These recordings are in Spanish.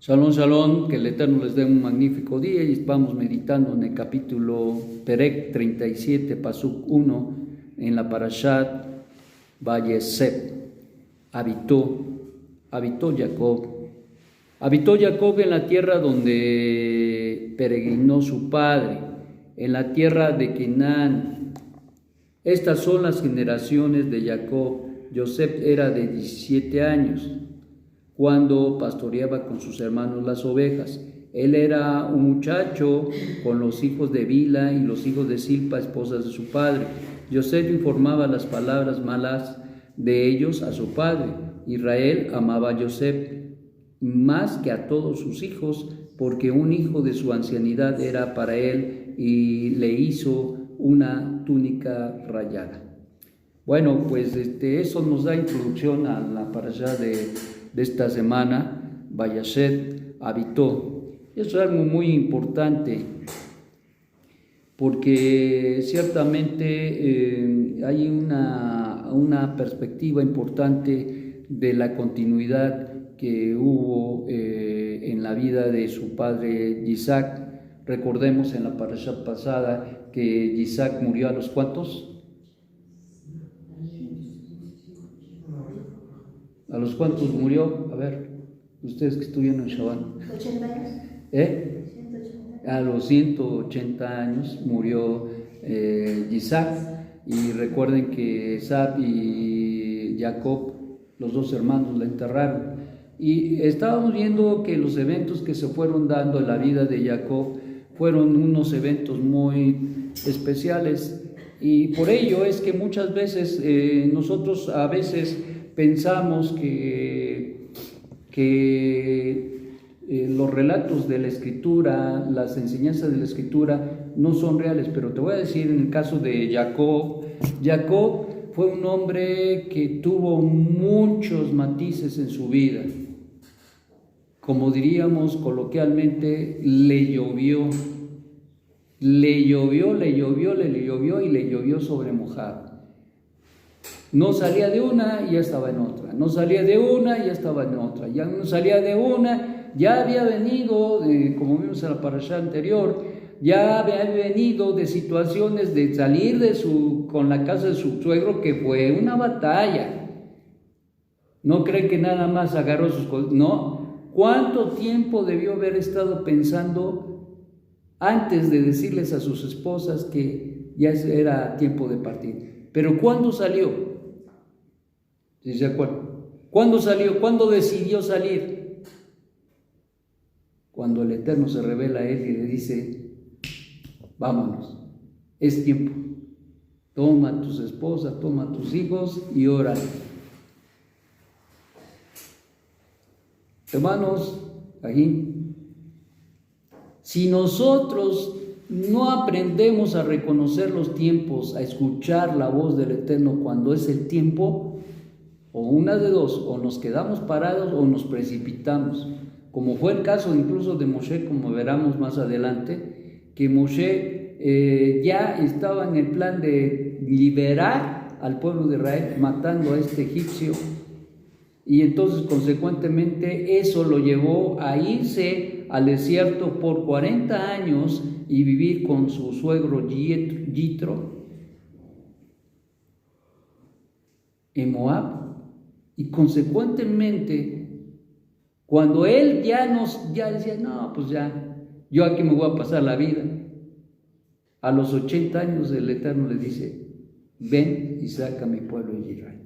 Shalom, shalom, que el Eterno les dé un magnífico día y vamos meditando en el capítulo Perek 37, Pasuk 1, en la Parashat Vayeshev. Habitó Jacob. Habitó Jacob en la tierra donde peregrinó su padre, en la tierra de Canaán. Estas son las generaciones de Jacob. Joseph era de 17 años cuando pastoreaba con sus hermanos las ovejas. Él era un muchacho con los hijos de Bila y los hijos de Silpa, esposas de su padre. Joseph informaba las palabras malas de ellos a su padre. Israel amaba a Joseph más que a todos sus hijos, porque un hijo de su ancianidad era para él y le hizo una túnica rayada. Bueno, pues eso nos da introducción a la parashá de esta semana. Vayeshev habitó. Eso es algo muy importante, porque ciertamente hay una perspectiva importante de la continuidad que hubo en la vida de su padre Isaac. Recordemos en la parashá pasada que Isaac murió a los ¿cuántos? ¿A los cuántos murió? A ver, ustedes que estuvieron en Shabbat. 80 años. 180. A los 180 años murió Isaac. Y recuerden que Esab y Jacob, los dos hermanos, la enterraron. Y estábamos viendo que los eventos que se fueron dando en la vida de Jacob fueron unos eventos muy especiales. Y por ello es que muchas veces nosotros a veces pensamos que los relatos de la Escritura, las enseñanzas de la Escritura no son reales, pero te voy a decir, en el caso de Jacob fue un hombre que tuvo muchos matices en su vida. Como diríamos coloquialmente, le llovió y le llovió sobre mojado. No salía de una y ya estaba en otra, no salía de una y ya estaba en otra, ya no salía de una, ya había venido, como vimos en la parashá anterior, ya había venido de situaciones de salir con la casa de su suegro, que fue una batalla. No creen que nada más agarró sus cosas, no. ¿Cuánto tiempo debió haber estado pensando antes de decirles a sus esposas que ya era tiempo de partir? Pero ¿cuándo salió? ¿Sí se acuerdan? ¿Cuándo salió? ¿Cuándo decidió salir? Cuando el Eterno se revela a él y le dice: vámonos, es tiempo. Toma a tus esposas, toma a tus hijos y órale. Hermanos, aquí, si nosotros no aprendemos a reconocer los tiempos, a escuchar la voz del Eterno cuando es el tiempo, o una de dos, o nos quedamos parados o nos precipitamos, como fue el caso incluso de Moshe, como veremos más adelante, que Moshe ya estaba en el plan de liberar al pueblo de Israel matando a este egipcio, y entonces consecuentemente eso lo llevó a irse al desierto por 40 años y vivir con su suegro Yitro en Moab. Y consecuentemente, cuando él ya decía: no, pues ya, yo aquí me voy a pasar la vida, a los 80 años el Eterno le dice: ven y saca a mi pueblo de Israel.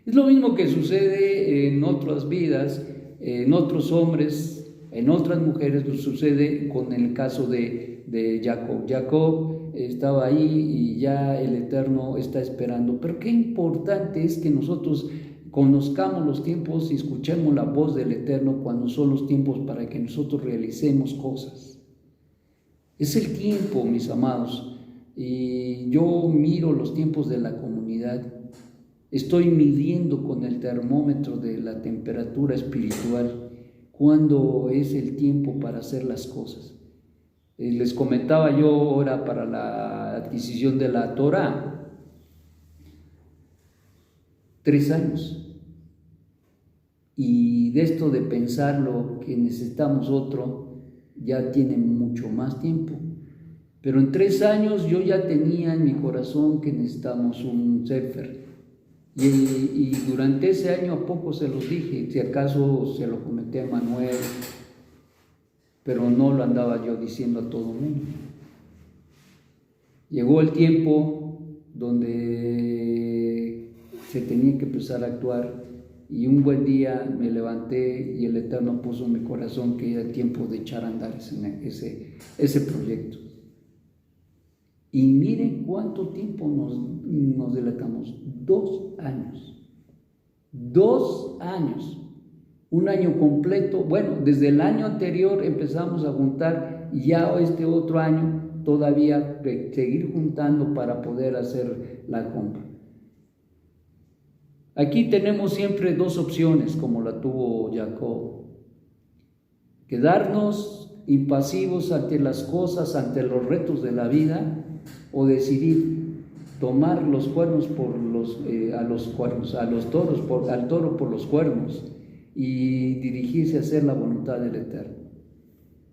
Es lo mismo que sucede en otras vidas, en otros hombres, en otras mujeres, lo sucede con el caso de Jacob. Jacob estaba ahí y ya el Eterno está esperando. Pero qué importante es que nosotros conozcamos los tiempos y escuchemos la voz del Eterno cuando son los tiempos para que nosotros realicemos cosas. Es el tiempo, mis amados, y yo miro los tiempos de la comunidad. Estoy midiendo con el termómetro de la temperatura espiritual cuándo es el tiempo para hacer las cosas. Les comentaba yo ahora para la adquisición de la Torá, 3 años. Y de esto de pensarlo, que necesitamos otro, ya tiene mucho más tiempo. Pero en 3 años yo ya tenía en mi corazón que necesitamos un Sefer. Y durante ese año a poco se los dije, si acaso se lo comenté a Manuel, pero no lo andaba yo diciendo a todo el mundo. Llegó el tiempo donde se tenía que empezar a actuar, y un buen día me levanté y el Eterno puso en mi corazón que era tiempo de echar a andar ese proyecto. Y miren cuánto tiempo nos delatamos. 2 años. 2 años. Un año completo. Bueno, desde el año anterior empezamos a juntar, y ya este otro año todavía seguir juntando para poder hacer la compra. Aquí tenemos siempre 2 opciones, como la tuvo Jacob: quedarnos impasivos ante las cosas, ante los retos de la vida, o decidir tomar los cuernos al toro por los cuernos y dirigirse a hacer la voluntad del Eterno.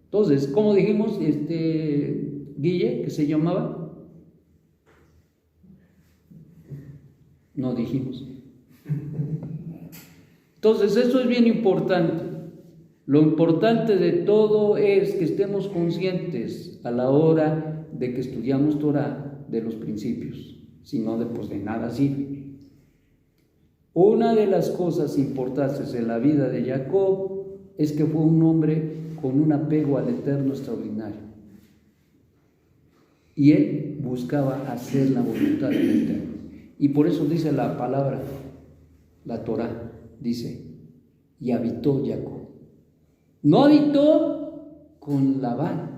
Entonces, como dijimos, Guille, que se llamaba, no dijimos. Entonces, eso es bien importante. Lo importante de todo es que estemos conscientes a la hora de que estudiamos Torah de los principios, si no, pues de nada sirve. Una de las cosas importantes en la vida de Jacob es que fue un hombre con un apego al Eterno extraordinario, y él buscaba hacer la voluntad del Eterno. Y por eso dice la palabra, la Torah, dice, y habitó Jacob. No habitó con Labán,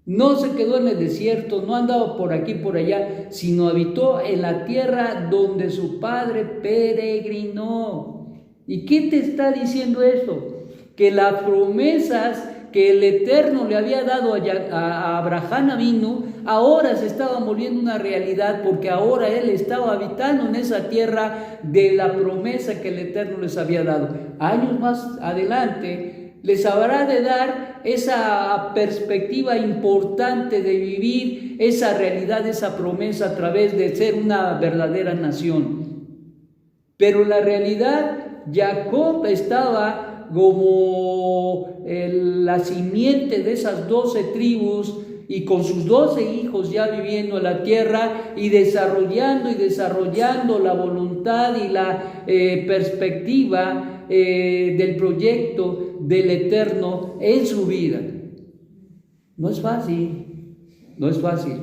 no se quedó en el desierto, no andaba por aquí por allá, sino habitó en la tierra donde su padre peregrinó. ¿Y qué te está diciendo esto? Que las promesas que el Eterno le había dado a Abraham Avinu ahora se estaban volviendo una realidad, porque ahora él estaba habitando en esa tierra de la promesa que el Eterno les había dado. Años más adelante les habrá de dar esa perspectiva importante de vivir esa realidad, esa promesa a través de ser una verdadera nación. Pero la realidad, Jacob estaba como la simiente de esas 12 tribus, y con sus 12 hijos ya viviendo en la tierra y desarrollando la voluntad y la perspectiva del proyecto del Eterno en su vida. No es fácil, no es fácil.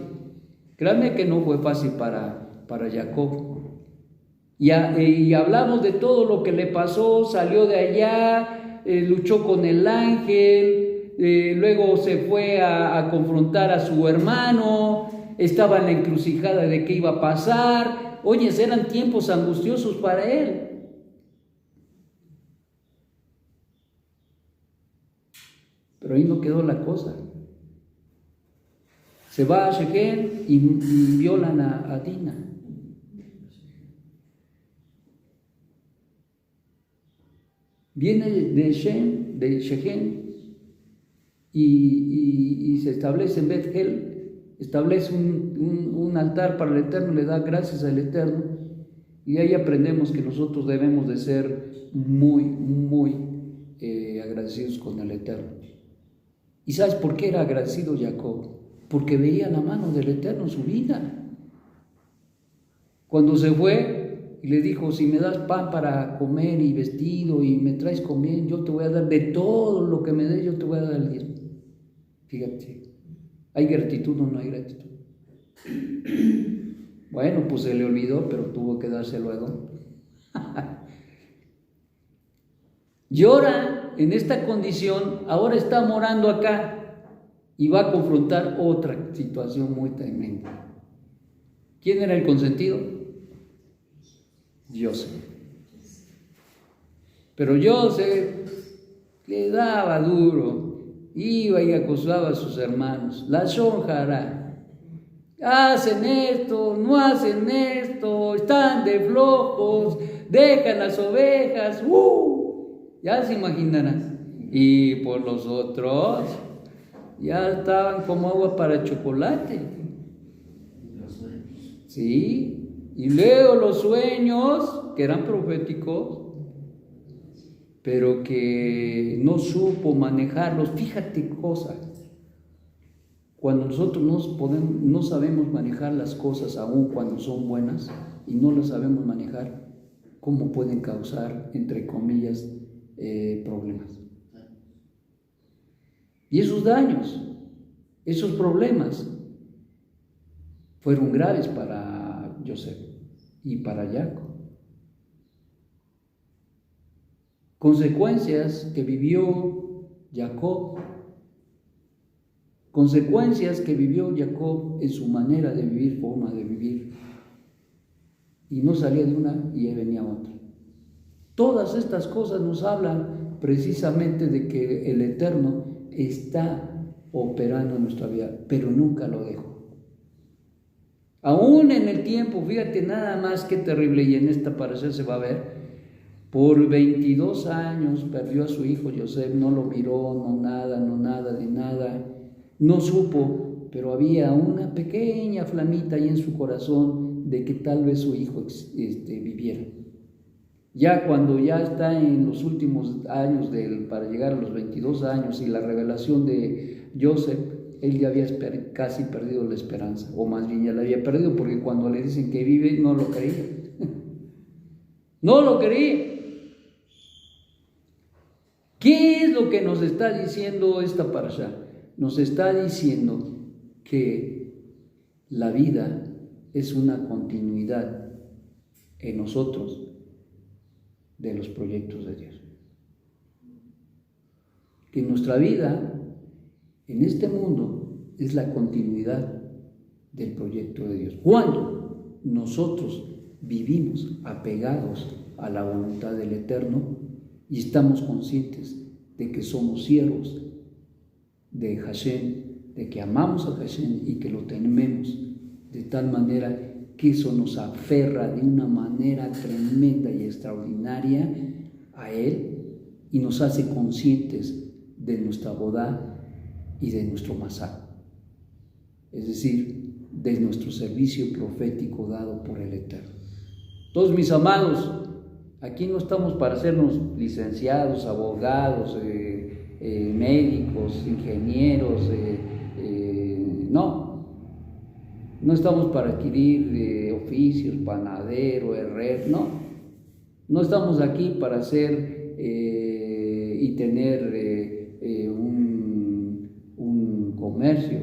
Créanme que no fue fácil para Jacob. Y hablamos de todo lo que le pasó. Salió de allá, luchó con el ángel, luego se fue a confrontar a su hermano, estaba en la encrucijada de qué iba a pasar. Oye, eran tiempos angustiosos para él. Pero ahí no quedó la cosa. Se va a Shechem y violan a Dina. Viene de Shechem y se establece en Beth-El, establece un altar para el Eterno, le da gracias al Eterno, y de ahí aprendemos que nosotros debemos de ser muy, muy agradecidos con el Eterno. ¿Y sabes por qué era agradecido Jacob? Porque veía la mano del Eterno en su vida. Cuando se fue y le dijo, si me das pan para comer y vestido y me traes comida, yo te voy a dar de todo lo que me des, yo te voy a dar el diezmo. Fíjate, ¿hay gratitud o no hay gratitud? Bueno, pues se le olvidó, pero tuvo que dárselo a Edom. Llora en esta condición, ahora está morando acá y va a confrontar otra situación muy tremenda. ¿Quién era el consentido? Joseph. Pero Joseph le daba duro, iba y acosaba a sus hermanos. La shonjara, hacen esto, no hacen esto, están de flojos, dejan las ovejas. Ya se imaginarán. Y por los otros, ya estaban como agua para chocolate. Sí, y luego los sueños, que eran proféticos, pero que no supo manejarlos. Fíjate cosa, cuando nosotros no sabemos manejar las cosas, aun cuando son buenas, y no las sabemos manejar, ¿cómo pueden causar, entre comillas, problemas? Y esos daños, esos problemas, fueron graves para Joseph y para Jacob. Consecuencias que vivió Jacob, consecuencias que vivió Jacob en su manera de vivir, forma de vivir. Y no salía de una y venía otra. Todas estas cosas nos hablan precisamente de que el Eterno está operando en nuestra vida, pero nunca lo dejó. Aún en el tiempo, fíjate nada más qué terrible, y en esta parecer se va a ver, por 22 años perdió a su hijo Joseph, no lo miró, no nada de nada, no supo, pero había una pequeña flamita ahí en su corazón de que tal vez su hijo viviera. Ya cuando ya está en los últimos años para llegar a los 22 años y la revelación de Joseph, él ya había casi perdido la esperanza, o más bien ya la había perdido, porque cuando le dicen que vive, no lo creía. No lo creía. ¿Qué es lo que nos está diciendo esta parashá? Nos está diciendo que la vida es una continuidad en nosotros de los proyectos de Dios. Que nuestra vida en este mundo es la continuidad del proyecto de Dios. Cuando nosotros vivimos apegados a la voluntad del Eterno y estamos conscientes de que somos siervos de Hashem, de que amamos a Hashem y que lo tememos de tal manera que eso nos aferra de una manera tremenda y extraordinaria a Él y nos hace conscientes de nuestra boda y de nuestro masá, es decir, de nuestro servicio profético dado por el Eterno. Todos mis amados, aquí no estamos para hacernos licenciados, abogados, médicos, ingenieros, no estamos para adquirir oficios, panadero, herrero, no estamos aquí para hacer y tener un comercio,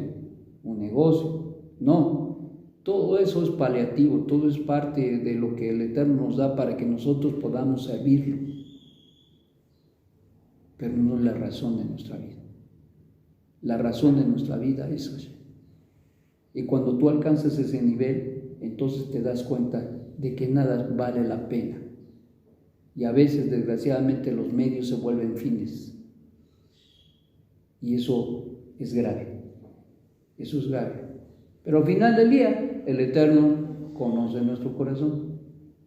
un negocio, no, todo eso es paliativo, todo es parte de lo que el Eterno nos da para que nosotros podamos servirlo, pero no es la razón de nuestra vida. La razón de nuestra vida es Hashem. Y cuando tú alcanzas ese nivel, entonces te das cuenta de que nada vale la pena. Y a veces, desgraciadamente, los medios se vuelven fines. Y eso es grave. Eso es grave. Pero al final del día, el Eterno conoce nuestro corazón.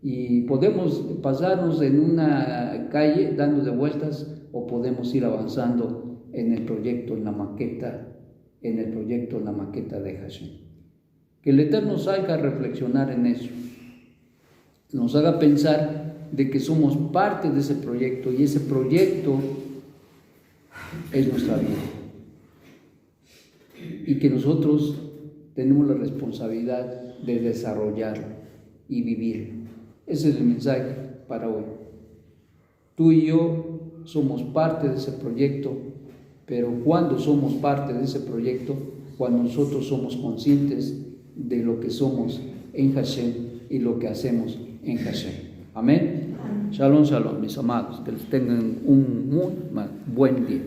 Y podemos pasarnos en una calle dando de vueltas, o podemos ir avanzando en el proyecto, en la maqueta de Hashem. Que el Eterno nos haga reflexionar en eso, nos haga pensar de que somos parte de ese proyecto y ese proyecto es nuestra vida y que nosotros tenemos la responsabilidad de desarrollarlo y vivirlo. Ese es el mensaje para hoy. Tú y yo somos parte de ese proyecto, pero cuando somos parte de ese proyecto, cuando nosotros somos conscientes de lo que somos en Hashem y lo que hacemos en Hashem. Amén. Shalom, shalom, mis amados, que les tengan un muy buen día.